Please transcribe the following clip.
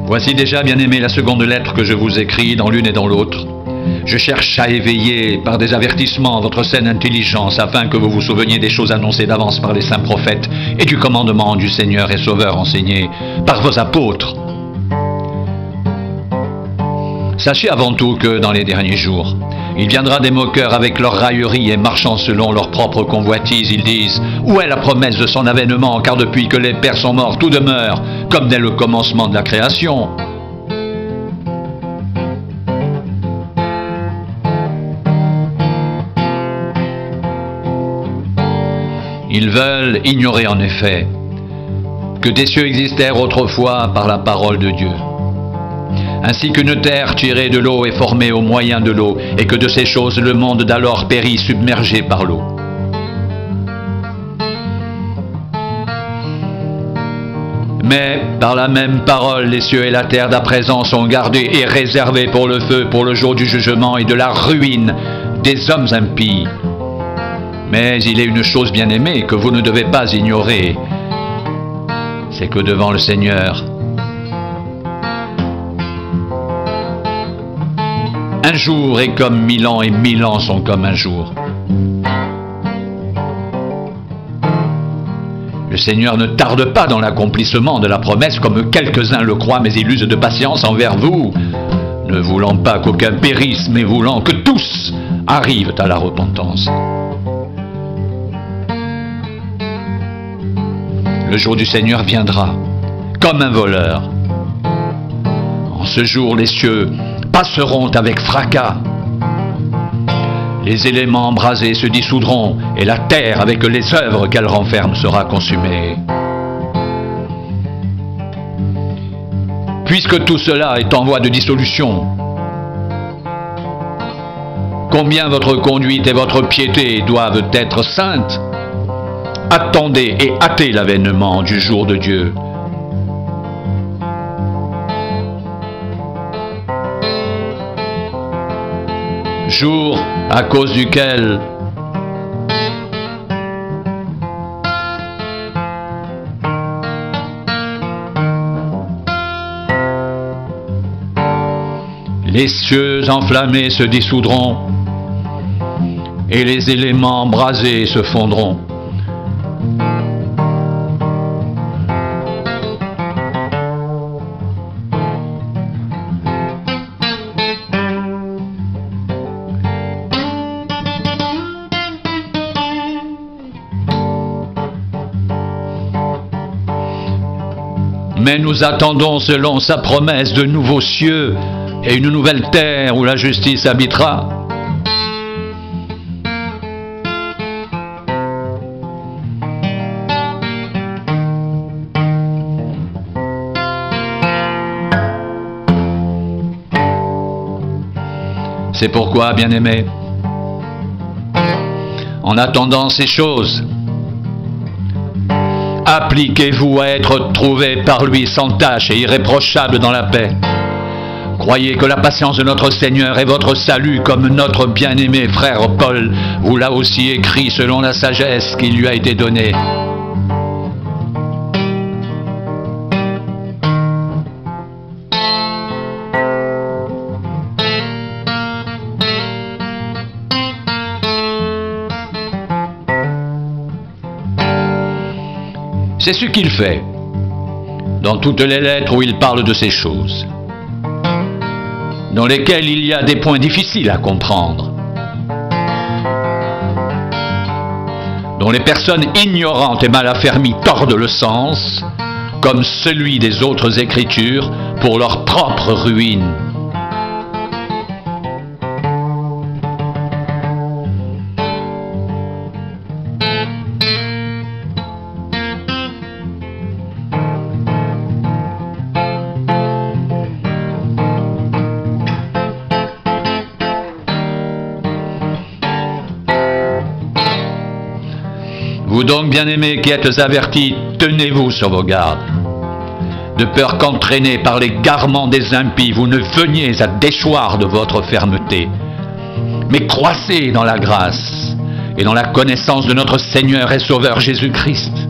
Voici déjà, bien-aimés, la seconde lettre que je vous écris dans l'une et dans l'autre. Je cherche à éveiller par des avertissements votre saine intelligence afin que vous vous souveniez des choses annoncées d'avance par les saints prophètes et du commandement du Seigneur et Sauveur enseigné par vos apôtres. Sachez avant tout que dans les derniers jours, il viendra des moqueurs avec leurs railleries et marchant selon leurs propres convoitises. Ils disent « Où est la promesse de son avènement, car depuis que les pères sont morts, tout demeure, comme dès le commencement de la création. » Ils veulent ignorer en effet que des cieux existèrent autrefois par la parole de Dieu, ainsi qu'une terre tirée de l'eau est formée au moyen de l'eau, et que de ces choses le monde d'alors périt submergé par l'eau. Mais par la même parole, les cieux et la terre d'à présent sont gardés et réservés pour le feu, pour le jour du jugement et de la ruine des hommes impies. Mais il est une chose bien-aimée que vous ne devez pas ignorer, c'est que devant le Seigneur, un jour est comme 1000 ans et 1000 ans sont comme un jour. Le Seigneur ne tarde pas dans l'accomplissement de la promesse comme quelques-uns le croient, mais il use de patience envers vous, ne voulant pas qu'aucun périsse, mais voulant que tous arrivent à la repentance. Le jour du Seigneur viendra comme un voleur. En ce jour, les cieux passeront avec fracas. Les éléments embrasés se dissoudront et la terre avec les œuvres qu'elle renferme sera consumée. Puisque tout cela est en voie de dissolution, combien votre conduite et votre piété doivent être saintes. Attendez et hâtez l'avènement du jour de Dieu. Jour à cause duquel les cieux enflammés se dissoudront et les éléments embrasés se fondront. Mais nous attendons selon sa promesse de nouveaux cieux et une nouvelle terre où la justice habitera. C'est pourquoi, bien-aimés, en attendant ces choses, appliquez-vous à être trouvés par lui sans tache et irréprochable dans la paix. Croyez que la patience de notre Seigneur est votre salut, comme notre bien-aimé frère Paul vous l'a aussi écrit selon la sagesse qui lui a été donnée. C'est ce qu'il fait dans toutes les lettres où il parle de ces choses, dans lesquelles il y a des points difficiles à comprendre, dont les personnes ignorantes et mal affermies tordent le sens, comme celui des autres Écritures, pour leur propre ruine. Vous donc, bien-aimés, qui êtes avertis, tenez-vous sur vos gardes, de peur qu'entraînés par les garements des impies, vous ne veniez à déchoir de votre fermeté, mais croissez dans la grâce et dans la connaissance de notre Seigneur et Sauveur Jésus-Christ.